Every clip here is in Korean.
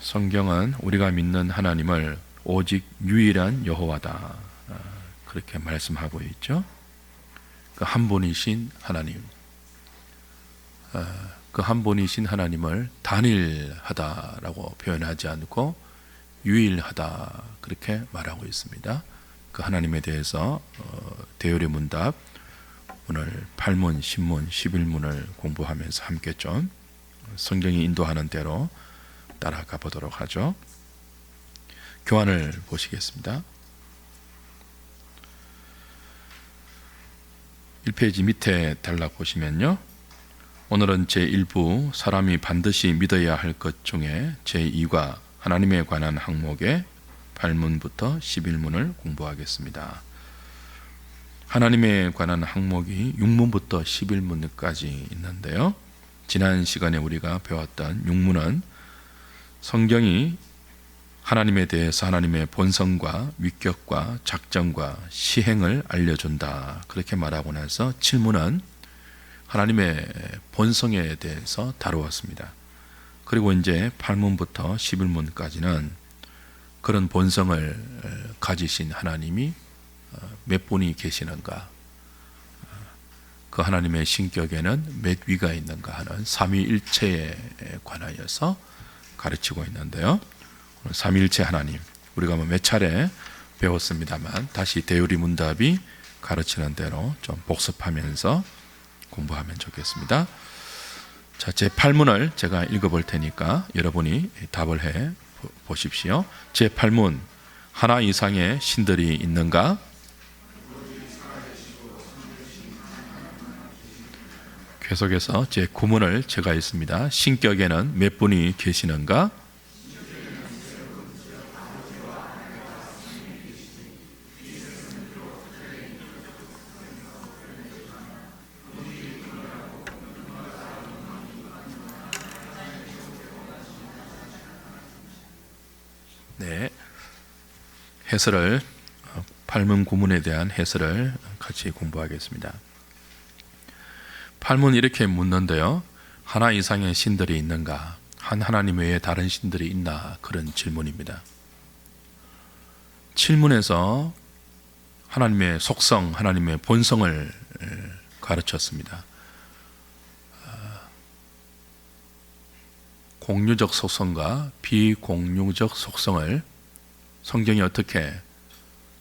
성경은 우리가 믿는 하나님을 오직 유일한 여호와다 그렇게 말씀하고 있죠. 그 한 분이신 하나님, 그 한 분이신 하나님을 단일하다라고 표현하지 않고 유일하다 그렇게 말하고 있습니다. 그 하나님에 대해서 대열의 문답 오늘 8문, 10문, 11문을 공부하면서 함께 좀 성경이 인도하는 대로 따라가 보도록 하죠. 교환을 보시겠습니다. 1페이지 밑에 단락 보시면요, 오늘은 제1부 사람이 반드시 믿어야 할 것 중에 제2과 하나님에 관한 항목의 8문부터 11문을 공부하겠습니다. 하나님에 관한 항목이 6문부터 11문까지 있는데요, 지난 시간에 우리가 배웠던 6문은 성경이 하나님에 대해서 하나님의 본성과 위격과 작정과 시행을 알려준다 그렇게 말하고 나서 7문은 하나님의 본성에 대해서 다루었습니다. 그리고 이제 8문부터 11문까지는 그런 본성을 가지신 하나님이 몇 분이 계시는가, 그 하나님의 신격에는 몇 위가 있는가 하는 삼위일체에 관하여서 가르치고 있는데요, 삼위일체 하나님 우리가 몇 차례 배웠습니다만 다시 대요리 문답이 가르치는 대로 좀 복습하면서 공부하면 좋겠습니다. 자, 제8문을 제가 읽어볼 테니까 여러분이 답을 해 보십시오. 제8문, 하나 이상의 신들이 있는가? 계속해서 제9문을 제가 읽습니다. 신격에는 몇 분이 계시는가? 네, 해설을 8문 9문에 대한 해설을 같이 공부하겠습니다. 8문 이렇게 묻는데요, 하나 이상의 신들이 있는가? 한 하나님 외에 다른 신들이 있나? 그런 질문입니다. 7문에서 하나님의 속성, 하나님의 본성을 가르쳤습니다. 공유적 속성과 비공유적 속성을 성경이 어떻게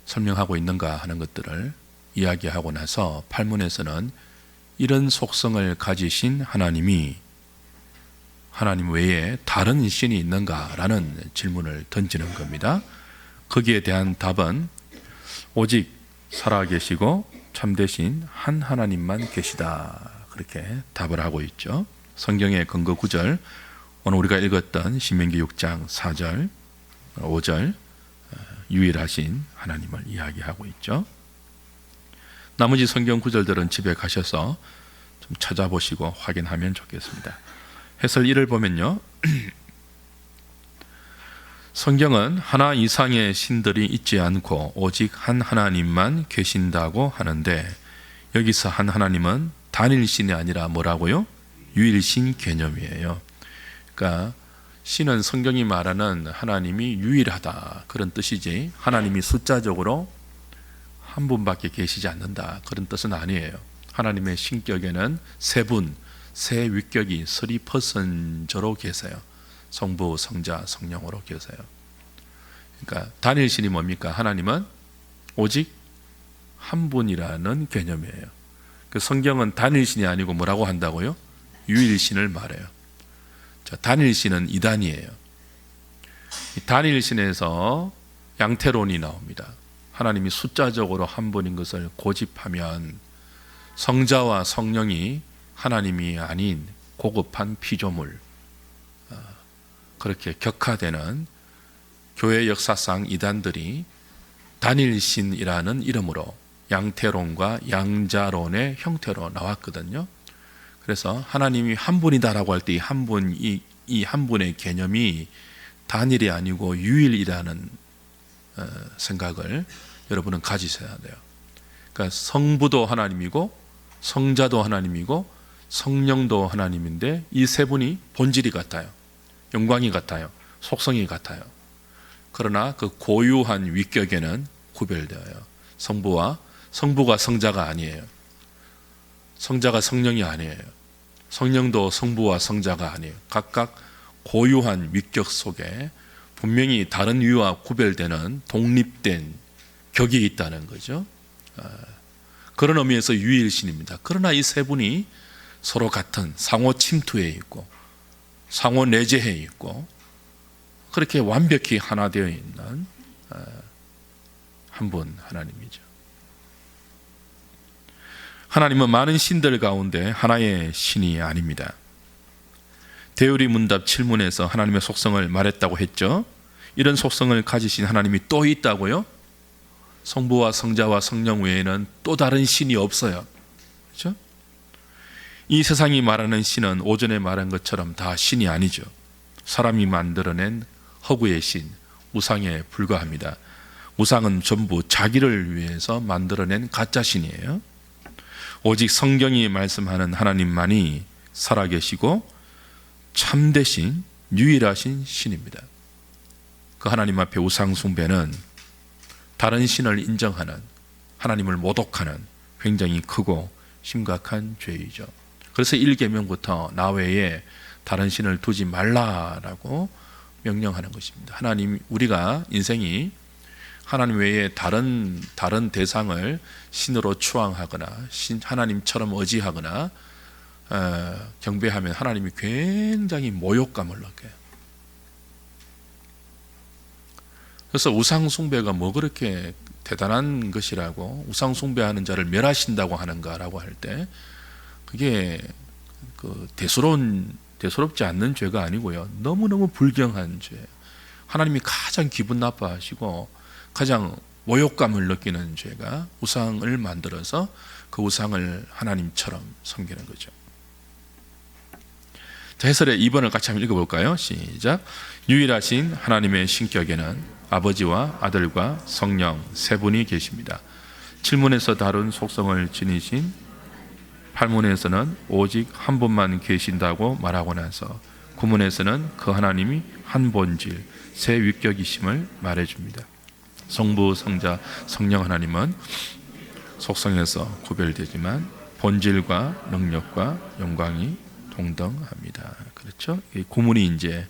설명하고 있는가 하는 것들을 이야기하고 나서 8문에서는 이런 속성을 가지신 하나님이 하나님 외에 다른 신이 있는가라는 질문을 던지는 겁니다. 거기에 대한 답은 오직 살아계시고 참되신 한 하나님만 계시다 그렇게 답을 하고 있죠. 성경의 근거 구절, 오늘 우리가 읽었던 신명기 6장 4절, 5절 유일하신 하나님을 이야기하고 있죠. 나머지 성경 구절들은 집에 가셔서 좀 찾아보시고 확인하면 좋겠습니다. 해설 1을 보면요, 성경은 하나 이상의 신들이 있지 않고 오직 한 하나님만 계신다고 하는데, 여기서 한 하나님은 단일신이 아니라 뭐라고요? 유일신 개념이에요. 그러니까 신은 성경이 말하는 하나님이 유일하다 그런 뜻이지, 하나님이 숫자적으로 한 분밖에 계시지 않는다 그런 뜻은 아니에요. 하나님의 신격에는 세 분, 세 위격이 3%로 계세요. 성부, 성자, 성령으로 계세요. 그러니까 단일신이 뭡니까? 하나님은 오직 한 분이라는 개념이에요. 그 성경은 단일신이 아니고 뭐라고 한다고요? 유일신을 말해요. 자, 단일신은 이단이에요. 이 단일신에서 양태론이 나옵니다. 하나님이 숫자적으로 한 분인 것을 고집하면 성자와 성령이 하나님이 아닌 고급한 피조물, 그렇게 격화되는 교회 역사상 이단들이 단일신이라는 이름으로 양태론과 양자론의 형태로 나왔거든요. 그래서 하나님이 한 분이다라고 할 때 이 한 분의 개념이 단일이 아니고 유일이라는 생각을 여러분은 가지셔야 돼요. 그러니까 성부도 하나님이고 성자도 하나님이고 성령도 하나님인데 이 세 분이 본질이 같아요. 영광이 같아요. 속성이 같아요. 그러나 그 고유한 위격에는 구별되어요. 성부가 성자가 아니에요. 성자가 성령이 아니에요. 성령도 성부와 성자가 아니에요. 각각 고유한 위격 속에 분명히 다른 위와 구별되는 독립된 격이 있다는 거죠. 그런 의미에서 유일신입니다. 그러나 이 세 분이 서로 같은 상호 침투해 있고 상호 내재해 있고 그렇게 완벽히 하나 되어 있는 한 분 하나님이죠. 하나님은 많은 신들 가운데 하나의 신이 아닙니다. 대우리 문답 7문에서 하나님의 속성을 말했다고 했죠. 이런 속성을 가지신 하나님이 또 있다고요? 성부와 성자와 성령 외에는 또 다른 신이 없어요. 그렇죠? 이 세상이 말하는 신은 오전에 말한 것처럼 다 신이 아니죠. 사람이 만들어낸 허구의 신, 우상에 불과합니다. 우상은 전부 자기를 위해서 만들어낸 가짜 신이에요. 오직 성경이 말씀하는 하나님만이 살아계시고 참되신 유일하신 신입니다. 그 하나님 앞에 우상 숭배는 다른 신을 인정하는, 하나님을 모독하는 굉장히 크고 심각한 죄이죠. 그래서 1계명부터 나 외에 다른 신을 두지 말라라고 명령하는 것입니다. 우리가 인생이 하나님 외에 다른 대상을 신으로 추앙하거나 하나님처럼 의지하거나 경배하면 하나님이 굉장히 모욕감을 느껴요. 그래서 우상 숭배가 뭐 그렇게 대단한 것이라고, 우상 숭배하는 자를 멸하신다고 하는가라고 할 때 그게 대수롭지 않는 죄가 아니고요, 너무너무 불경한 죄, 하나님이 가장 기분 나빠하시고 가장 모욕감을 느끼는 죄가 우상을 만들어서 그 우상을 하나님처럼 섬기는 거죠. 자, 해설의 2번을 같이 한번 읽어볼까요? 시작. 유일하신 하나님의 신격에는 아버지와 아들과 성령 세 분이 계십니다. 7문에서 다룬 속성을 지니신 8문에서는 오직 한 분만 계신다고 말하고 나서 9문에서는 그 하나님이 한 본질, 세 위격이심을 말해줍니다. 성부, 성자, 성령 하나님은 속성에서 구별되지만 본질과 능력과 영광이 동등합니다. 그렇죠? 이 구문이 이제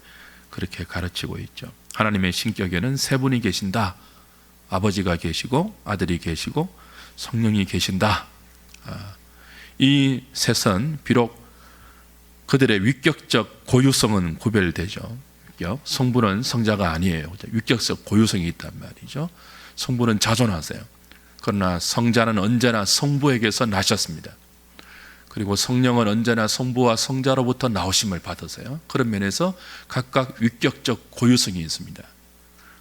그렇게 가르치고 있죠. 하나님의 신격에는 세 분이 계신다. 아버지가 계시고 아들이 계시고 성령이 계신다. 이 셋은 비록 그들의 위격적 고유성은 구별되죠. 성부는 성자가 아니에요. 위격적 고유성이 있단 말이죠. 성부는 자존하세요. 그러나 성자는 언제나 성부에게서 나셨습니다. 그리고 성령은 언제나 성부와 성자로부터 나오심을 받으세요. 그런 면에서 각각 위격적 고유성이 있습니다.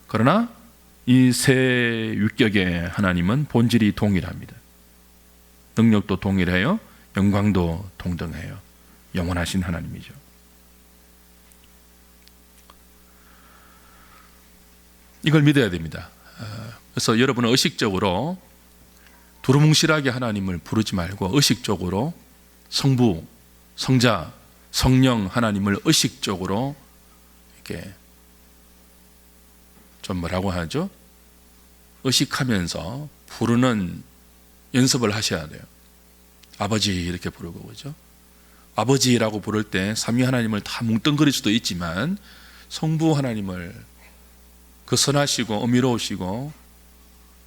그러나 이 세 위격의 하나님은 본질이 동일합니다. 능력도 동일해요. 영광도 동등해요. 영원하신 하나님이죠. 이걸 믿어야 됩니다. 그래서 여러분은 의식적으로 두루뭉실하게 하나님을 부르지 말고 의식적으로 성부, 성자, 성령 하나님을 의식적으로 이렇게 좀 뭐라고 하죠? 의식하면서 부르는 연습을 하셔야 돼요. 아버지 이렇게 부르고, 그죠? 아버지라고 부를 때 삼위 하나님을 다 뭉뚱그릴 수도 있지만 성부 하나님을, 그 선하시고 어미로우시고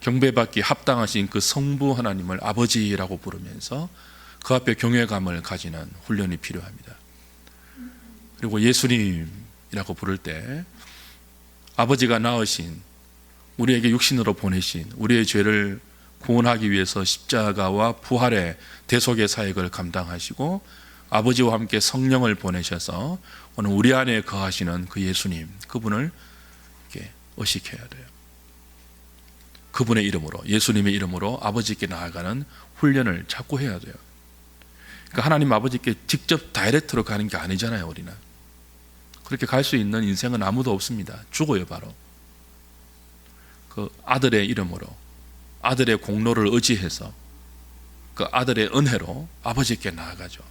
경배받기 합당하신 그 성부 하나님을 아버지라고 부르면서 그 앞에 경외감을 가지는 훈련이 필요합니다. 그리고 예수님이라고 부를 때 아버지가 낳으신, 우리에게 육신으로 보내신, 우리의 죄를 구원하기 위해서 십자가와 부활의 대속의 사역을 감당하시고 아버지와 함께 성령을 보내셔서 오늘 우리 안에 거하시는 그 예수님, 그분을 이렇게 의식해야 돼요. 그분의 이름으로, 예수님의 이름으로 아버지께 나아가는 훈련을 자꾸 해야 돼요. 그러니까 하나님 아버지께 직접 다이렉트로 가는 게 아니잖아요. 우리는 그렇게 갈 수 있는 인생은 아무도 없습니다. 죽어요. 바로 그 아들의 이름으로, 아들의 공로를 의지해서 그 아들의 은혜로 아버지께 나아가죠.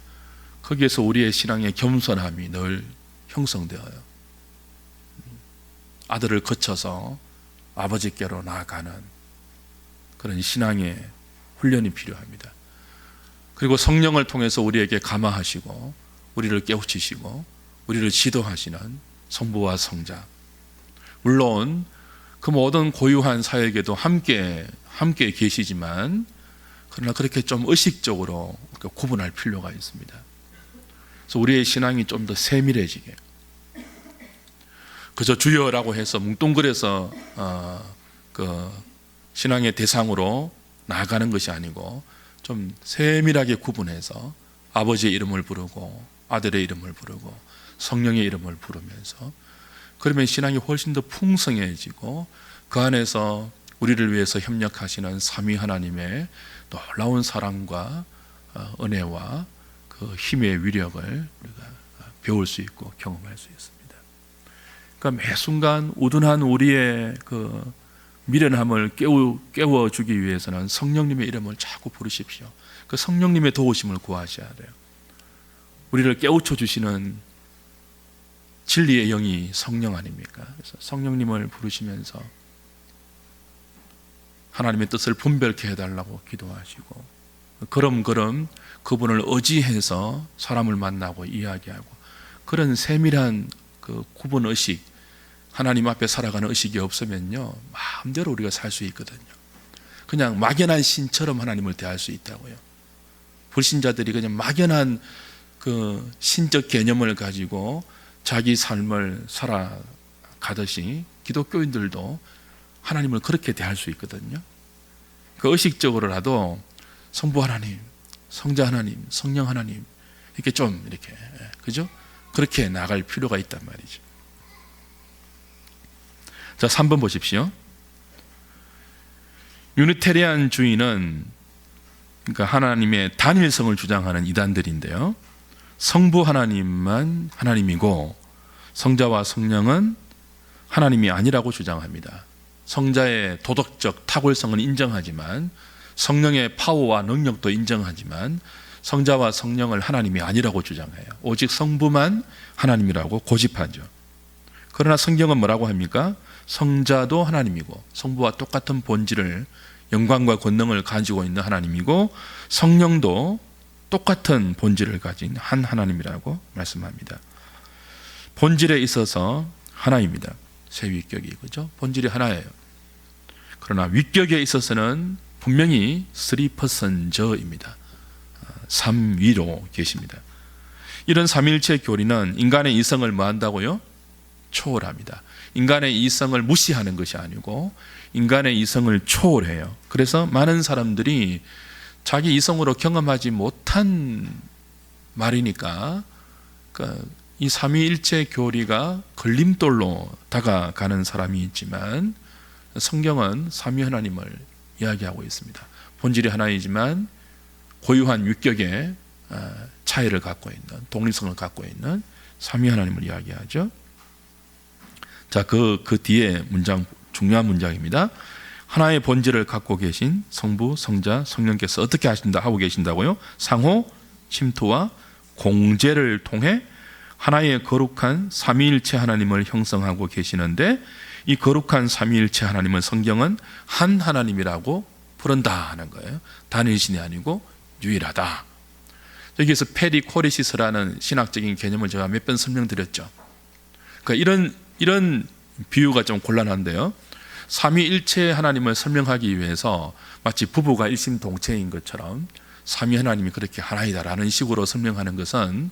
거기에서 우리의 신앙의 겸손함이 늘 형성되어요. 아들을 거쳐서 아버지께로 나아가는 그런 신앙의 훈련이 필요합니다. 그리고 성령을 통해서 우리에게 감화하시고 우리를 깨우치시고 우리를 지도하시는 성부와 성자, 물론 그 모든 고유한 사역에도 함께 계시지만 그러나 그렇게 좀 의식적으로 구분할 필요가 있습니다. 그래서 우리의 신앙이 좀 더 세밀해지게, 그저 주여라고 해서 뭉뚱그려서 그 신앙의 대상으로 나아가는 것이 아니고 좀 세밀하게 구분해서 아버지의 이름을 부르고 아들의 이름을 부르고 성령의 이름을 부르면서, 그러면 신앙이 훨씬 더 풍성해지고 그 안에서 우리를 위해서 협력하시는 삼위 하나님의 놀라운 사랑과 은혜와 그 힘의 위력을 우리가 배울 수 있고 경험할 수 있습니다. 그러니까 매 순간 우둔한 우리의 그 미련함을 깨워주기 위해서는 성령님의 이름을 자꾸 부르십시오. 그 성령님의 도우심을 구하셔야 돼요. 우리를 깨우쳐 주시는 진리의 영이 성령 아닙니까? 그래서 성령님을 부르시면서 하나님의 뜻을 분별케 해달라고 기도하시고, 걸음걸음 그분을 의지해서 사람을 만나고 이야기하고, 그런 세밀한 그 구분의식, 하나님 앞에 살아가는 의식이 없으면요 마음대로 우리가 살 수 있거든요. 그냥 막연한 신처럼 하나님을 대할 수 있다고요. 불신자들이 그냥 막연한 그 신적 개념을 가지고 자기 삶을 살아가듯이 기독교인들도 하나님을 그렇게 대할 수 있거든요. 그 의식적으로라도 성부 하나님, 성자 하나님, 성령 하나님 이렇게 좀 이렇게, 그죠? 그렇게 나갈 필요가 있단 말이죠. 자, 3번 보십시오. 유니테리안 주의는 그러니까 하나님의 단일성을 주장하는 이단들인데요, 성부 하나님만 하나님이고 성자와 성령은 하나님이 아니라고 주장합니다. 성자의 도덕적 탁월성은 인정하지만, 성령의 파워와 능력도 인정하지만 성자와 성령을 하나님이 아니라고 주장해요. 오직 성부만 하나님이라고 고집하죠. 그러나 성경은 뭐라고 합니까? 성자도 하나님이고 성부와 똑같은 본질을, 영광과 권능을 가지고 있는 하나님이고 성령도 똑같은 본질을 가진 한 하나님이라고 말씀합니다. 본질에 있어서 하나입니다. 세 위격이, 그죠? 본질이 하나예요. 그러나 위격에 있어서는 분명히 3%입니다. 3위로 계십니다. 이런 삼위일체 교리는 인간의 이성을 뭐 한다고요? 초월합니다. 인간의 이성을 무시하는 것이 아니고 인간의 이성을 초월해요. 그래서 많은 사람들이 자기 이성으로 경험하지 못한 말이니까 이 삼위일체 교리가 걸림돌로 다가가는 사람이 있지만, 성경은 삼위 하나님을 이야기하고 있습니다. 본질이 하나이지만 고유한 위격의 차이를 갖고 있는, 독립성을 갖고 있는 삼위 하나님을 이야기하죠. 자, 그 뒤에 문장, 중요한 문장입니다. 하나의 본질을 갖고 계신 성부, 성자, 성령께서 어떻게 하고 계신다고요? 상호 침투와 공제를 통해 하나의 거룩한 삼위일체 하나님을 형성하고 계시는데, 이 거룩한 삼위일체 하나님은 성경은 한 하나님이라고 부른다 하는 거예요. 단일신이 아니고 유일하다. 여기에서 페리코리시스라는 신학적인 개념을 제가 몇 번 설명드렸죠. 그러니까 이런 비유가 좀 곤란한데요, 삼위일체 하나님을 설명하기 위해서 마치 부부가 일심동체인 것처럼 삼위 하나님이 그렇게 하나이다라는 식으로 설명하는 것은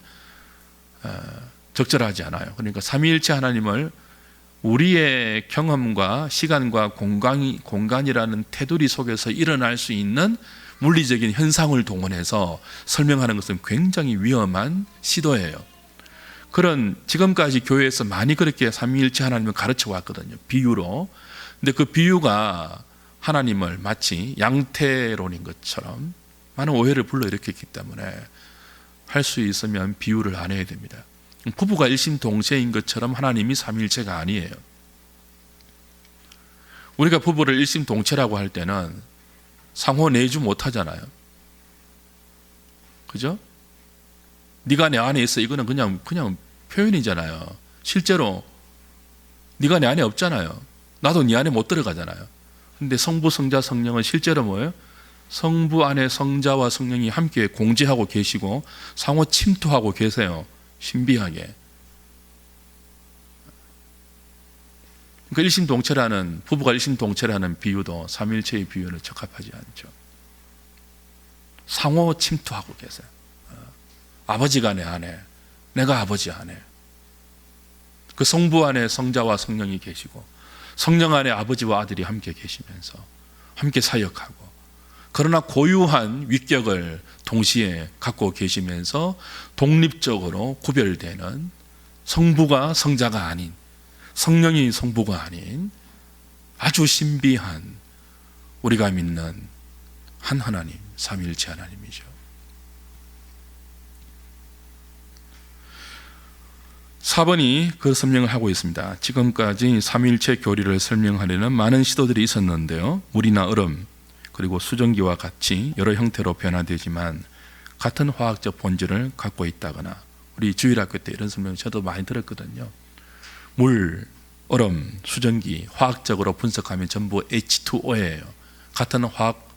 적절하지 않아요. 그러니까 삼위일체 하나님을 우리의 경험과 시간과 공간이라는 테두리 속에서 일어날 수 있는 물리적인 현상을 동원해서 설명하는 것은 굉장히 위험한 시도예요. 그런 지금까지 교회에서 많이 그렇게 삼위일체 하나님을 가르쳐 왔거든요, 비유로. 근데 그 비유가 하나님을 마치 양태론인 것처럼 많은 오해를 불러일으켰기 때문에 할 수 있으면 비유를 안 해야 됩니다. 부부가 일심동체인 것처럼 하나님이 삼위일체가 아니에요. 우리가 부부를 일심동체라고 할 때는 상호 내주 못하잖아요. 그죠? 네가 내 안에 있어, 이거는 그냥 표현이잖아요. 실제로 네가 내 안에 없잖아요. 나도 네 안에 못 들어가잖아요. 근데 성부, 성자, 성령은 실제로 뭐예요? 성부 안에 성자와 성령이 함께 공지하고 계시고 상호 침투하고 계세요. 신비하게. 그러니까 일심동체라는, 부부가 일심동체라는 비유도 삼위일체의 비유는 적합하지 않죠. 상호 침투하고 계세요. 아버지가 내 안에, 내가 아버지 안에, 그 성부 안에 성자와 성령이 계시고 성령 안에 아버지와 아들이 함께 계시면서 함께 사역하고, 그러나 고유한 위격을 동시에 갖고 계시면서 독립적으로 구별되는, 성부가 성자가 아닌, 성령이 성부가 아닌 아주 신비한 우리가 믿는 한 하나님, 삼위일체 하나님이죠. 4번이 그 설명을 하고 있습니다. 지금까지 삼위일체 교리를 설명하려는 많은 시도들이 있었는데요, 물이나 얼음 그리고 수증기와 같이 여러 형태로 변화되지만 같은 화학적 본질을 갖고 있다거나, 우리 주일학교 때 이런 설명 저도 많이 들었거든요. 물, 얼음, 수증기 화학적으로 분석하면 전부 H2O예요. 같은 화학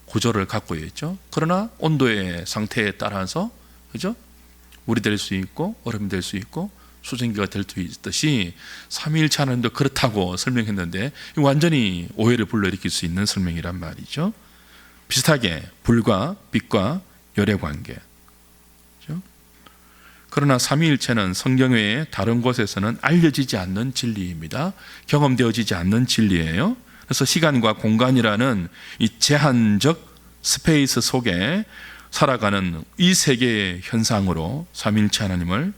구조를 갖고 있죠. 그러나 온도의 상태에 따라서, 그죠? 물이 될 수 있고 얼음이 될 수 있고 수증기가 될 수 있듯이 삼위일체 하나님도 그렇다고 설명했는데, 완전히 오해를 불러일으킬 수 있는 설명이란 말이죠. 비슷하게 불과 빛과 열의 관계. 그렇죠? 그러나 삼위일체는 성경 외에 다른 곳에서는 알려지지 않는 진리입니다. 경험되어지지 않는 진리예요. 그래서 시간과 공간이라는 이 제한적 스페이스 속에 살아가는 이 세계의 현상으로 삼위일체 하나님을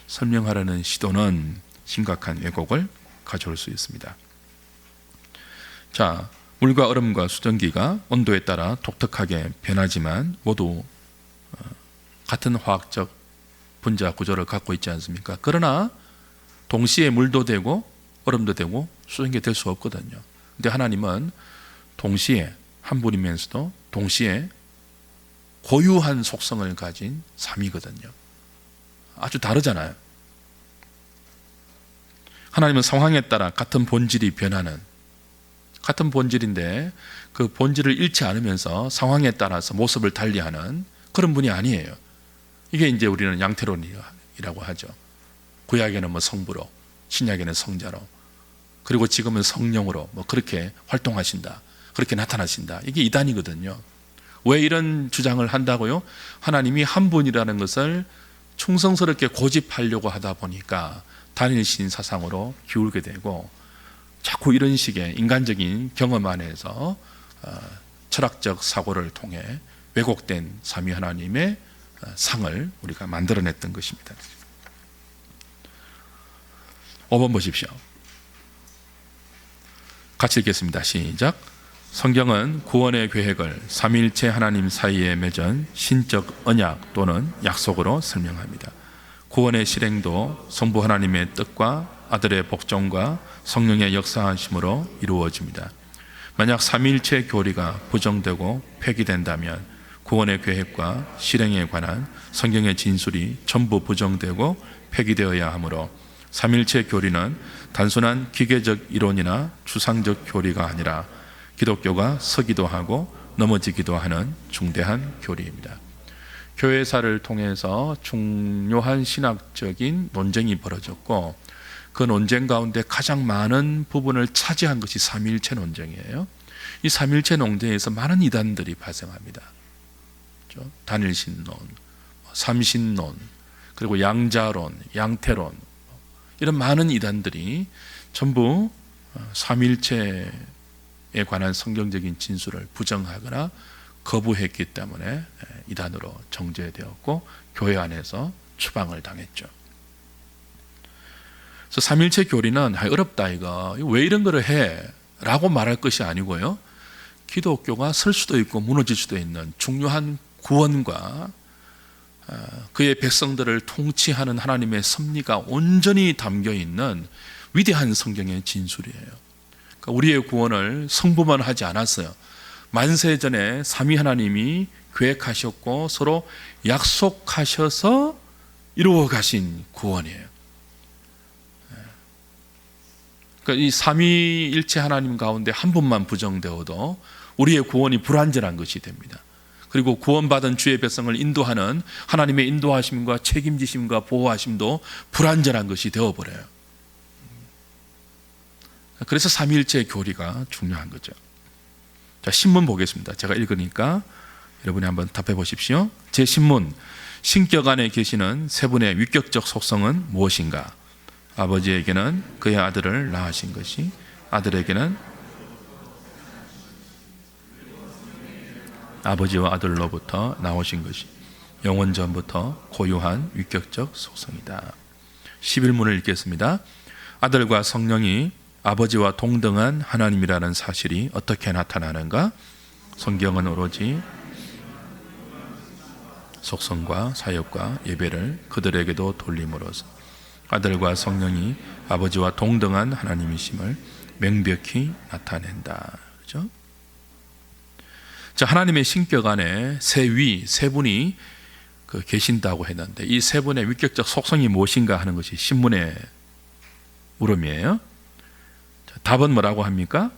설명하려는 시도는 심각한 왜곡을 가져올 수 있습니다. 자, 물과 얼음과 수증기가 온도에 따라 독특하게 변하지만 모두 같은 화학적 분자 구조를 갖고 있지 않습니까? 그러나 동시에 물도 되고 얼음도 되고 수증기가 될 수 없거든요. 근데 하나님은 동시에 한 분이면서도 동시에 고유한 속성을 가진 삼위거든요. 아주 다르잖아요. 하나님은 상황에 따라 같은 본질이 변하는, 같은 본질인데 그 본질을 잃지 않으면서 상황에 따라서 모습을 달리하는 그런 분이 아니에요. 이게 이제 우리는 양태론이라고 하죠. 구약에는 뭐 성부로, 신약에는 성자로, 그리고 지금은 성령으로 뭐 그렇게 활동하신다, 그렇게 나타나신다. 이게 이단이거든요. 왜 이런 주장을 한다고요? 하나님이 한 분이라는 것을 충성스럽게 고집하려고 하다 보니까 단일신 사상으로 기울게 되고, 자꾸 이런 식의 인간적인 경험 안에서 철학적 사고를 통해 왜곡된 삼위 하나님의 상을 우리가 만들어냈던 것입니다. 5번 보십시오. 같이 읽겠습니다. 시작. 성경은 구원의 계획을 삼위일체 하나님 사이에 맺은 신적 언약 또는 약속으로 설명합니다. 구원의 실행도 성부 하나님의 뜻과 아들의 복종과 성령의 역사하심으로 이루어집니다. 만약 삼위일체 교리가 부정되고 폐기된다면 구원의 계획과 실행에 관한 성경의 진술이 전부 부정되고 폐기되어야 하므로 삼위일체 교리는 단순한 기계적 이론이나 추상적 교리가 아니라 기독교가 서기도 하고 넘어지기도 하는 중대한 교리입니다. 교회사를 통해서 중요한 신학적인 논쟁이 벌어졌고, 그 논쟁 가운데 가장 많은 부분을 차지한 것이 삼위일체 논쟁이에요. 이 삼위일체 논쟁에서 많은 이단들이 발생합니다. 단일신론, 삼신론, 그리고 양자론, 양태론, 이런 많은 이단들이 전부 삼위일체에 관한 성경적인 진술을 부정하거나 거부했기 때문에 이단으로 정죄되었고 교회 안에서 추방을 당했죠. 그래서 삼위일체 교리는 어렵다 이거 왜 이런 거를 해? 라고 말할 것이 아니고요, 기독교가 설 수도 있고 무너질 수도 있는 중요한 구원과 그의 백성들을 통치하는 하나님의 섭리가 온전히 담겨있는 위대한 성경의 진술이에요. 그러니까 우리의 구원을 성부만 하지 않았어요. 만세전에 삼위 하나님이 계획하셨고 서로 약속하셔서 이루어 가신 구원이에요. 그러니까 이 삼위일체 하나님 가운데 한 분만 부정되어도 우리의 구원이 불완전한 것이 됩니다. 그리고 구원받은 주의 백성을 인도하는 하나님의 인도하심과 책임지심과 보호하심도 불완전한 것이 되어버려요. 그래서 삼위일체의 교리가 중요한 거죠. 자, 신문 보겠습니다. 제가 읽으니까 여러분이 한번 답해 보십시오. 제 신문, 신격 안에 계시는 세 분의 위격적 속성은 무엇인가? 아버지에게는 그의 아들을 낳으신 것이, 아들에게는 아버지와 아들로부터 나오신 것이, 영원 전부터 고유한 위격적 속성이다. 11문을 읽겠습니다. 아들과 성령이 아버지와 동등한 하나님이라는 사실이 어떻게 나타나는가? 성경은 오로지 속성과 사역과 예배를 그들에게도 돌림으로써 아들과 성령이 아버지와 동등한 하나님이심을 명백히 나타낸다. 그렇죠? 자, 하나님의 신격 안에 세 분이 계신다고 했는데 이 세 분의 위격적 속성이 무엇인가 하는 것이 신문의 물음이에요. 자, 답은 뭐라고 합니까?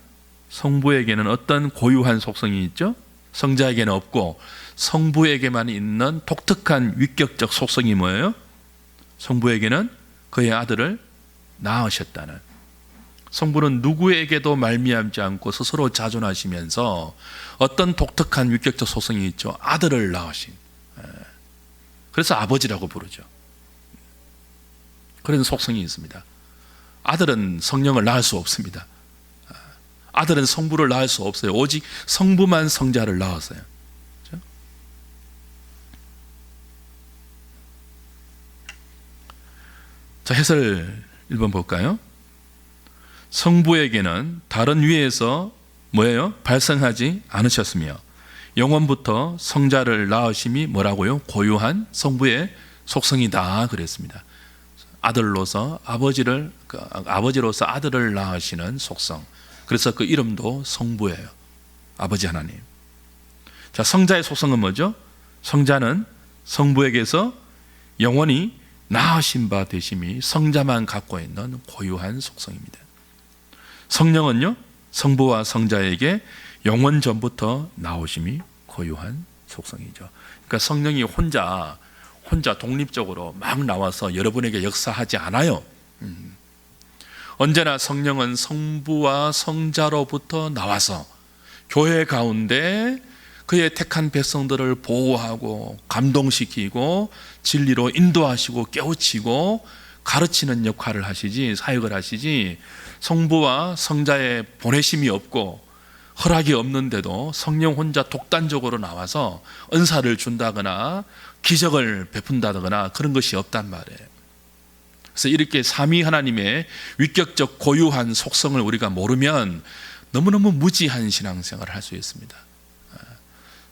성부에게는 어떤 고유한 속성이 있죠? 성자에게는 없고 성부에게만 있는 독특한 위격적 속성이 뭐예요? 성부에게는 그의 아들을 낳으셨다는. 성부는 누구에게도 말미암지 않고 스스로 자존하시면서 어떤 독특한 위격적 속성이 있죠? 아들을 낳으신. 그래서 아버지라고 부르죠. 그런 속성이 있습니다. 아들은 성령을 낳을 수 없습니다. 아들은 성부를 낳을 수 없어요. 오직 성부만 성자를 낳았어요. 그렇죠? 자, 해설 1번 볼까요? 성부에게는 다른 위에서 뭐예요? 발생하지 않으셨으며 영원부터 성자를 낳으심이 뭐라고요? 고유한 성부의 속성이다 그랬습니다. 아들로서 아버지로서 아들을 낳으시는 속성. 그래서 그 이름도 성부예요. 아버지 하나님. 자, 성자의 속성은 뭐죠? 성자는 성부에게서 영원히 낳으신 바 되심이 성자만 갖고 있는 고유한 속성입니다. 성령은요, 성부와 성자에게 영원 전부터 나오심이 고유한 속성이죠. 그러니까 성령이 혼자 독립적으로 막 나와서 여러분에게 역사하지 않아요. 언제나 성령은 성부와 성자로부터 나와서 교회 가운데 그의 택한 백성들을 보호하고 감동시키고 진리로 인도하시고 깨우치고 가르치는 역할을 하시지, 사역을 하시지, 성부와 성자의 보내심이 없고 허락이 없는데도 성령 혼자 독단적으로 나와서 은사를 준다거나 기적을 베푼다거나 그런 것이 없단 말이에요. 그래서 이렇게 삼위 하나님의 위격적 고유한 속성을 우리가 모르면 너무너무 무지한 신앙생활을 할 수 있습니다.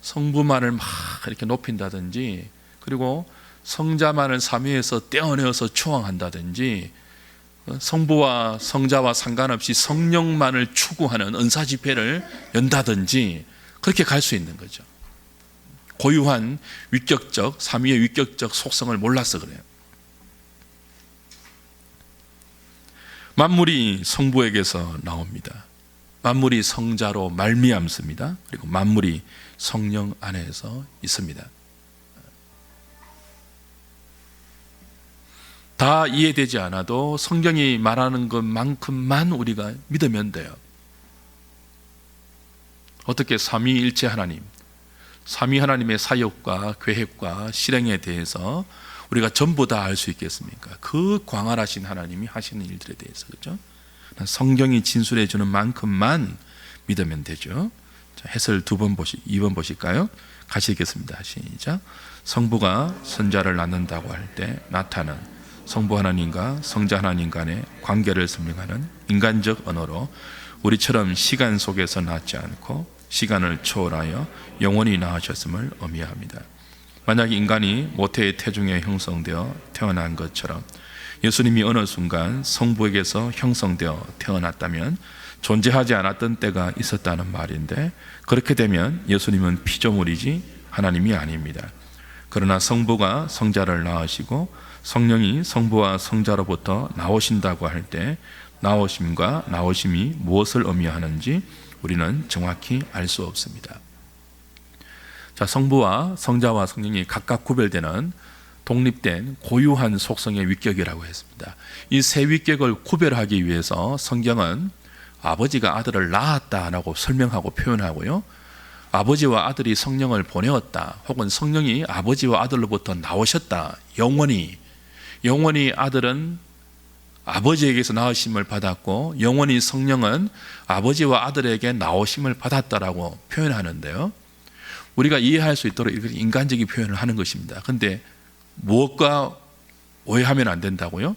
성부만을 막 이렇게 높인다든지, 그리고 성자만을 삼위에서 떼어내어서 추앙한다든지, 성부와 성자와 상관없이 성령만을 추구하는 은사 집회를 연다든지, 그렇게 갈 수 있는 거죠. 고유한 위격적, 삼위의 위격적 속성을 몰라서 그래요. 만물이 성부에게서 나옵니다. 만물이 성자로 말미암습니다. 그리고 만물이 성령 안에서 있습니다. 다 이해되지 않아도 성경이 말하는 것만큼만 우리가 믿으면 돼요. 어떻게 삼위일체 하나님, 삼위 하나님의 사역과 계획과 실행에 대해서 우리가 전부 다 알 수 있겠습니까? 그 광활하신 하나님이 하시는 일들에 대해서, 그렇죠? 성경이 진술해 주는 만큼만 믿으면 되죠. 자, 해설 2번 보실까요? 같이 읽겠습니다. 시작. 성부가 선자를 낳는다고 할 때 나타난 성부 하나님과 성자 하나님 간의 관계를 설명하는 인간적 언어로 우리처럼 시간 속에서 낳지 않고 시간을 초월하여 영원히 낳으셨음을 의미합니다. 만약 인간이 모태의 태중에 형성되어 태어난 것처럼 예수님이 어느 순간 성부에게서 형성되어 태어났다면 존재하지 않았던 때가 있었다는 말인데, 그렇게 되면 예수님은 피조물이지 하나님이 아닙니다. 그러나 성부가 성자를 낳으시고 성령이 성부와 성자로부터 나오신다고 할 때 나오심과 나오심이 무엇을 의미하는지 우리는 정확히 알 수 없습니다. 자, 성부와 성자와 성령이 각각 구별되는 독립된 고유한 속성의 위격이라고 했습니다. 이 세 위격을 구별하기 위해서 성경은 아버지가 아들을 낳았다라고 설명하고 표현하고요, 아버지와 아들이 성령을 보내었다, 혹은 성령이 아버지와 아들로부터 나오셨다, 영원히 아들은 아버지에게서 나으심을 받았고 영원히 성령은 아버지와 아들에게 나오심을 받았다라고 표현하는데요, 우리가 이해할 수 있도록 이렇게 인간적인 표현을 하는 것입니다. 그런데 무엇과 오해하면 안 된다고요?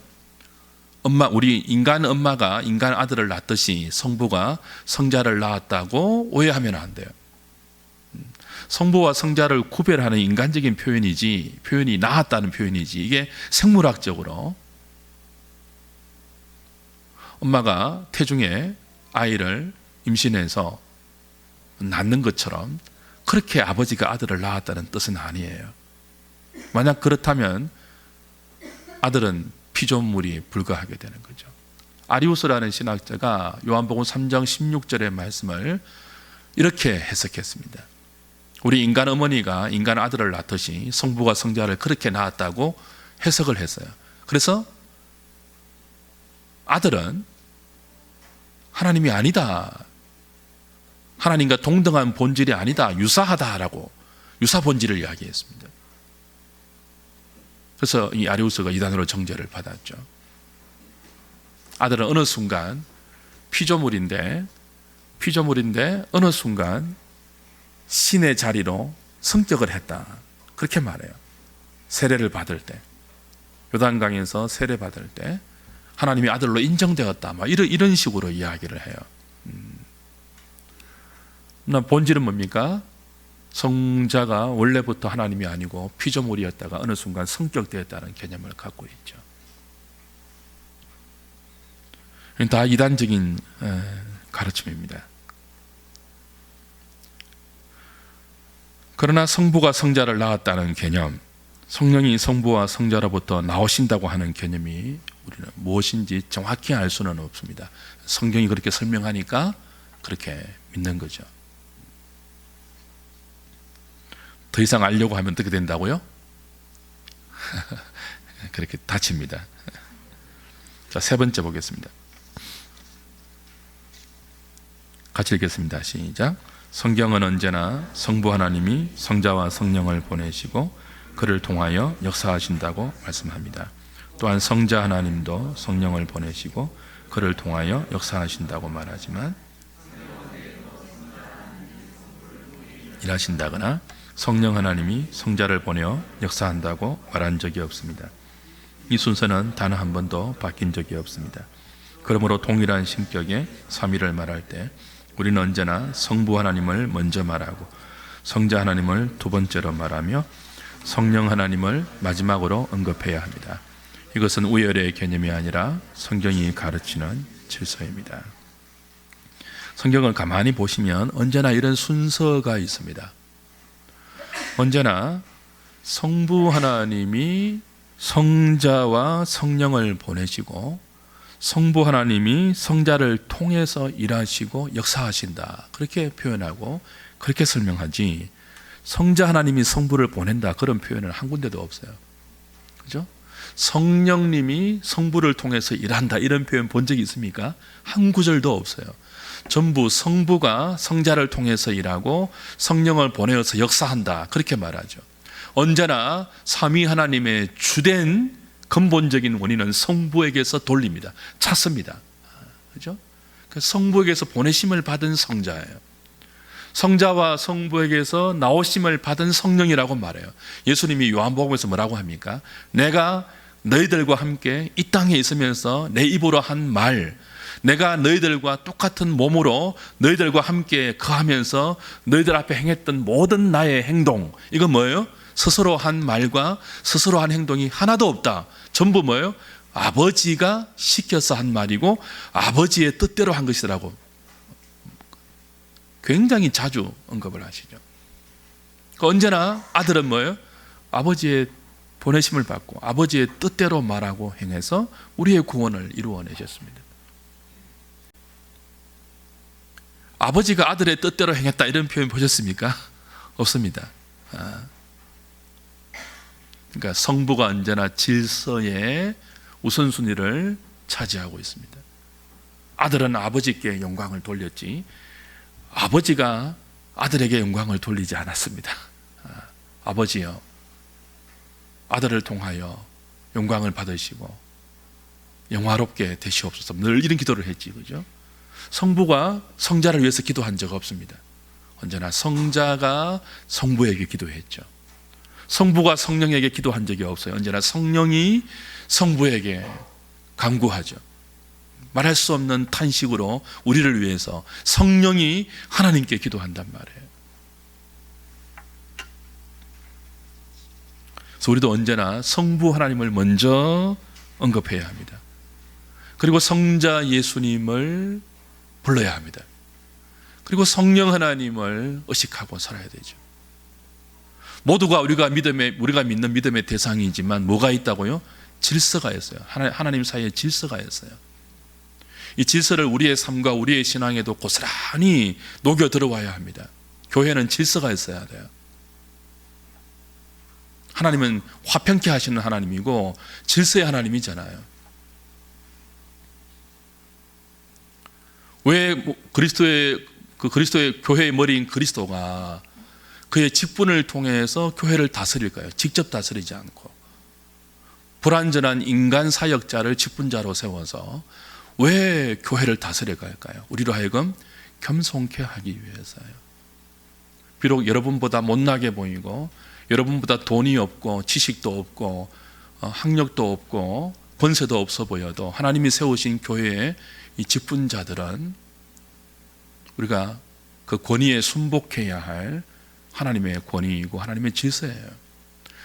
우리 인간 엄마가 인간 아들을 낳듯이 성부가 성자를 낳았다고 오해하면 안 돼요. 성부와 성자를 구별하는 인간적인 표현이 낳았다는 표현이지, 이게 생물학적으로 엄마가 태중에 아이를 임신해서 낳는 것처럼 그렇게 아버지가 아들을 낳았다는 뜻은 아니에요. 만약 그렇다면 아들은 피조물이 불과하게 되는 거죠. 아리우스라는 신학자가 요한복음 3장 16절의 말씀을 이렇게 해석했습니다. 우리 인간 어머니가 인간 아들을 낳듯이 성부가 성자를 그렇게 낳았다고 해석을 했어요. 그래서 아들은 하나님이 아니다, 하나님과 동등한 본질이 아니다, 유사하다라고 유사 본질을 이야기했습니다. 그래서 이 아리우스가 이단으로 정죄를 받았죠. 아들은 어느 순간 피조물인데 어느 순간 신의 자리로 성격을 했다, 그렇게 말해요. 세례를 받을 때, 요단강에서 세례 받을 때 하나님이 아들로 인정되었다, 이런 식으로 이야기를 해요. 본질은 뭡니까? 성자가 원래부터 하나님이 아니고 피조물이었다가 어느 순간 성격되었다는 개념을 갖고 있죠. 다 이단적인 가르침입니다. 그러나 성부가 성자를 낳았다는 개념, 성령이 성부와 성자로부터 나오신다고 하는 개념이 우리는 무엇인지 정확히 알 수는 없습니다. 성경이 그렇게 설명하니까 그렇게 믿는 거죠. 더 이상 알려고 하면 어떻게 된다고요? 그렇게 다칩니다. 자, 세 번째 보겠습니다. 같이 읽겠습니다. 시작. 성경은 언제나 성부 하나님이 성자와 성령을 보내시고 그를 통하여 역사하신다고 말씀합니다. 또한 성자 하나님도 성령을 보내시고 그를 통하여 역사하신다고 말하지만 일하신다거나 성령 하나님이 성자를 보내어 역사한다고 말한 적이 없습니다. 이 순서는 단 한 번도 바뀐 적이 없습니다. 그러므로 동일한 신격의 삼위를 말할 때 우리는 언제나 성부 하나님을 먼저 말하고 성자 하나님을 두 번째로 말하며 성령 하나님을 마지막으로 언급해야 합니다. 이것은 우열의 개념이 아니라 성경이 가르치는 질서입니다. 성경을 가만히 보시면 언제나 이런 순서가 있습니다. 언제나 성부 하나님이 성자와 성령을 보내시고 성부 하나님이 성자를 통해서 일하시고 역사하신다, 그렇게 표현하고 그렇게 설명하지, 성자 하나님이 성부를 보낸다 그런 표현은 한 군데도 없어요. 그죠? 성령님이 성부를 통해서 일한다 이런 표현 본 적이 있습니까? 한 구절도 없어요. 전부 성부가 성자를 통해서 일하고 성령을 보내어서 역사한다 그렇게 말하죠. 언제나 삼위 하나님의 주된 근본적인 원인은 성부에게서 돌립니다. 찾습니다. 그죠? 성부에게서 보내심을 받은 성자예요. 성자와 성부에게서 나오심을 받은 성령이라고 말해요. 예수님이 요한복음에서 뭐라고 합니까? 내가 너희들과 함께 이 땅에 있으면서 내 입으로 한 말, 내가 너희들과 똑같은 몸으로 너희들과 함께 거하면서 너희들 앞에 행했던 모든 나의 행동, 이건 뭐예요? 스스로 한 말과 스스로 한 행동이 하나도 없다. 전부 뭐예요? 아버지가 시켜서 한 말이고 아버지의 뜻대로 한 것이라고 굉장히 자주 언급을 하시죠. 언제나 아들은 뭐예요? 아버지의 보내심을 받고 아버지의 뜻대로 말하고 행해서 우리의 구원을 이루어내셨습니다. 아버지가 아들의 뜻대로 행했다 이런 표현 보셨습니까? 없습니다. 그러니까 성부가 언제나 질서의 우선순위를 차지하고 있습니다. 아들은 아버지께 영광을 돌렸지 아버지가 아들에게 영광을 돌리지 않았습니다. 아버지여 아들을 통하여 영광을 받으시고 영화롭게 되시옵소서. 늘 이런 기도를 했지, 그죠? 성부가 성자를 위해서 기도한 적 없습니다. 언제나 성자가 성부에게 기도했죠. 성부가 성령에게 기도한 적이 없어요. 언제나 성령이 성부에게 간구하죠. 말할 수 없는 탄식으로 우리를 위해서 성령이 하나님께 기도한단 말이에요. 그래서 우리도 언제나 성부 하나님을 먼저 언급해야 합니다. 그리고 성자 예수님을 불러야 합니다. 그리고 성령 하나님을 의식하고 살아야 되죠. 모두가 우리가 믿는 믿음의 대상이지만 뭐가 있다고요? 질서가 있어요. 하나님 사이에 질서가 있어요. 이 질서를 우리의 삶과 우리의 신앙에도 고스란히 녹여 들어와야 합니다. 교회는 질서가 있어야 돼요. 하나님은 화평케 하시는 하나님이고 질서의 하나님이잖아요. 왜 그리스도의 교회의 머리인 그리스도가 그의 직분을 통해서 교회를 다스릴까요? 직접 다스리지 않고 불완전한 인간 사역자를 직분자로 세워서 왜 교회를 다스려야 할까요? 우리로 하여금 겸손케 하기 위해서요. 비록 여러분보다 못나게 보이고 여러분보다 돈이 없고 지식도 없고 학력도 없고 권세도 없어 보여도 하나님이 세우신 교회의 이 직분자들은 우리가 그 권위에 순복해야 할 하나님의 권위이고 하나님의 질서예요.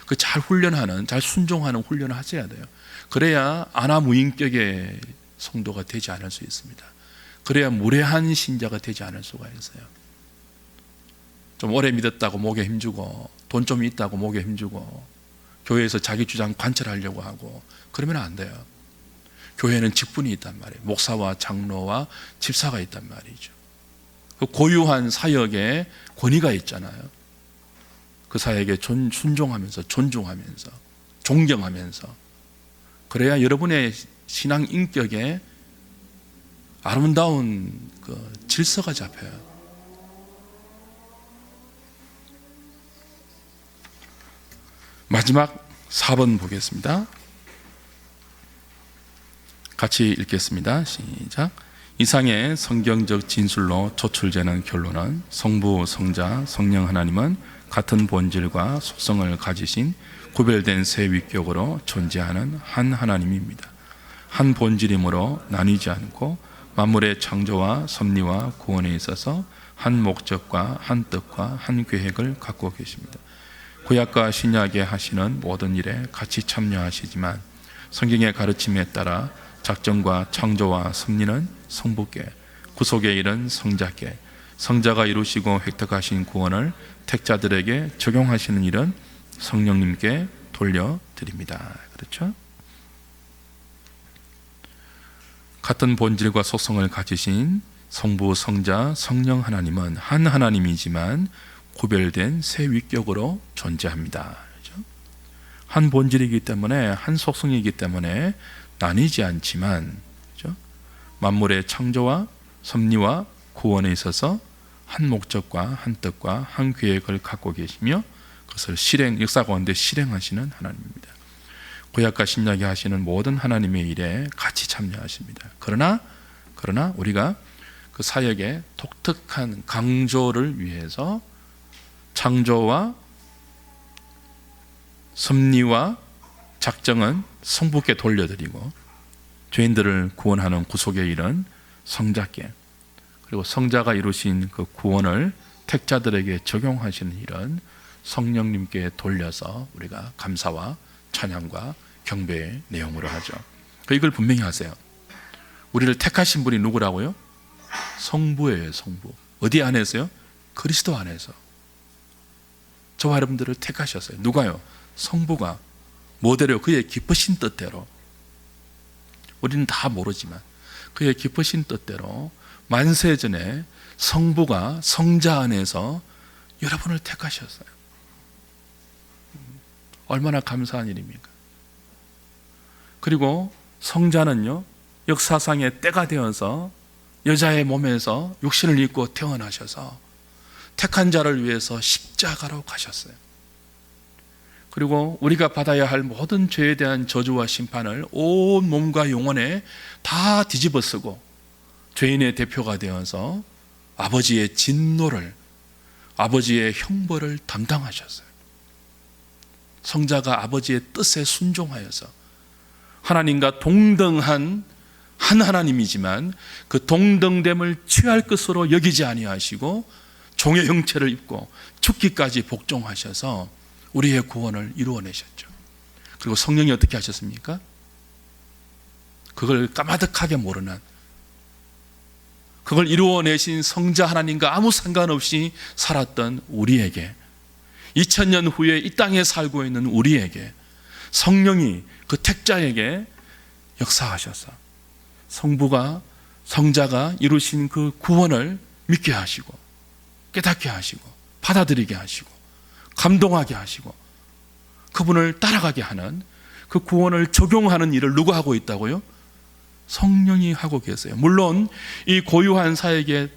그 잘 훈련하는, 잘 순종하는 훈련을 하셔야 돼요. 그래야 아나무인격의 성도가 되지 않을 수 있습니다. 그래야 무례한 신자가 되지 않을 수가 있어요. 좀 오래 믿었다고 목에 힘주고 돈 좀 있다고 목에 힘주고 교회에서 자기 주장 관철하려고 하고 그러면 안 돼요. 교회는 직분이 있단 말이에요. 목사와 장로와 집사가 있단 말이죠. 그 고유한 사역에 권위가 있잖아요. 그 사역에 순종하면서 존중하면서 존경하면서 그래야 여러분의 신앙 인격에 아름다운 그 질서가 잡혀요. 마지막 4번 보겠습니다. 같이 읽겠습니다. 시작. 이상의 성경적 진술로 도출되는 결론은 성부, 성자, 성령 하나님은 같은 본질과 속성을 가지신 구별된 세 위격으로 존재하는 한 하나님입니다. 한 본질이므로 나뉘지 않고 만물의 창조와 섭리와 구원에 있어서 한 목적과 한 뜻과 한 계획을 갖고 계십니다. 구약과 신약에 하시는 모든 일에 같이 참여하시지만 성경의 가르침에 따라 작정과 창조와 섭리는 성부께, 구속의 일은 성자께, 성자가 이루시고 획득하신 구원을 택자들에게 적용하시는 일은 성령님께 돌려드립니다. 그렇죠? 같은 본질과 속성을 가지신 성부, 성자, 성령 하나님은 한 하나님이지만 구별된 세 위격으로 존재합니다. 그렇죠? 한 본질이기 때문에 한 속성이기 때문에 나뉘지 않지만 그렇죠? 만물의 창조와 섭리와 구원에 있어서 한 목적과 한 뜻과 한 계획을 갖고 계시며 그것을 역사 가운데 실행하시는 하나님입니다. 구약과 신약에 하시는 모든 하나님의 일에 같이 참여하십니다. 그러나 우리가 그 사역의 독특한 강조를 위해서 창조와 섭리와 작정은 성부께 돌려드리고 죄인들을 구원하는 구속의 일은 성자께, 그리고 성자가 이루신 그 구원을 택자들에게 적용하시는 일은 성령님께 돌려서 우리가 감사와 찬양과 경배의 내용으로 하죠. 이걸 분명히 하세요. 우리를 택하신 분이 누구라고요? 성부예요. 성부. 어디 안에서요? 그리스도 안에서. 저와 여러분들을 택하셨어요. 누가요? 성부가. 뭐대로? 그의 기쁘신 뜻대로. 우리는 다 모르지만 그의 기쁘신 뜻대로 만세전에 성부가 성자 안에서 여러분을 택하셨어요. 얼마나 감사한 일입니까? 그리고 성자는요, 역사상의 때가 되어서 여자의 몸에서 육신을 입고 태어나셔서 택한 자를 위해서 십자가로 가셨어요. 그리고 우리가 받아야 할 모든 죄에 대한 저주와 심판을 온 몸과 영혼에 다 뒤집어쓰고 죄인의 대표가 되어서 아버지의 진노를, 아버지의 형벌을 담당하셨어요. 성자가 아버지의 뜻에 순종하여서 하나님과 동등한 한 하나님이지만 그 동등됨을 취할 것으로 여기지 아니하시고 종의 형체를 입고 죽기까지 복종하셔서 우리의 구원을 이루어내셨죠. 그리고 성령이 어떻게 하셨습니까? 그걸 까마득하게 모르는, 그걸 이루어내신 성자 하나님과 아무 상관없이 살았던 우리에게, 2000년 후에 이 땅에 살고 있는 우리에게 성령이 그 택자에게 역사하셔서 성부가, 성자가 이루신 그 구원을 믿게 하시고 깨닫게 하시고 받아들이게 하시고 감동하게 하시고 그분을 따라가게 하는, 그 구원을 적용하는 일을 누가 하고 있다고요? 성령이 하고 계세요. 물론 이 고유한 사역에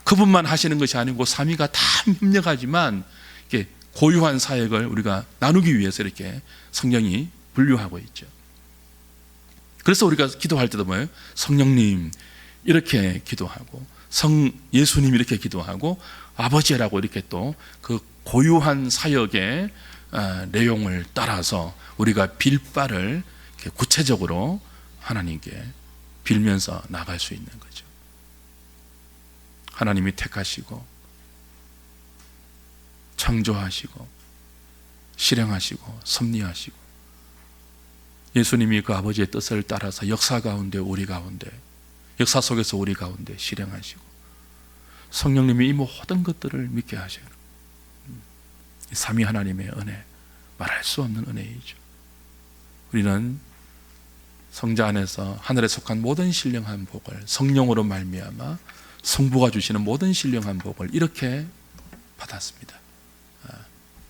그분만 하시는 것이 아니고 삼위가 다 협력하지만 이렇게 고유한 사역을 우리가 나누기 위해서 이렇게 성령이 분류하고 있죠. 그래서 우리가 기도할 때도 뭐예요? 성령님 이렇게 기도하고 예수님 이렇게 기도하고 아버지라고 이렇게 또 그 고유한 사역의 내용을 따라서 우리가 빌 바를 구체적으로 하나님께 빌면서 나갈 수 있는 거죠. 하나님이 택하시고 창조하시고 실행하시고 섭리하시고 예수님이 그 아버지의 뜻을 따라서 역사 가운데 우리 가운데, 역사 속에서 우리 가운데 실행하시고 성령님이 이 모든 것들을 믿게 하셔요. 삼위 하나님의 은혜, 말할 수 없는 은혜이죠. 우리는 성자 안에서 하늘에 속한 모든 신령한 복을, 성령으로 말미암아 성부가 주시는 모든 신령한 복을 이렇게 받았습니다.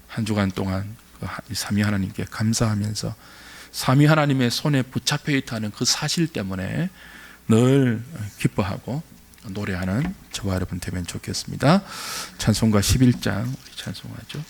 한 주간 동안 그 삼위 하나님께 감사하면서 삼위 하나님의 손에 붙잡혀 있다는 그 사실 때문에 늘 기뻐하고 노래하는 저와 여러분 되면 좋겠습니다. 찬송가 11장 우리 찬송하죠.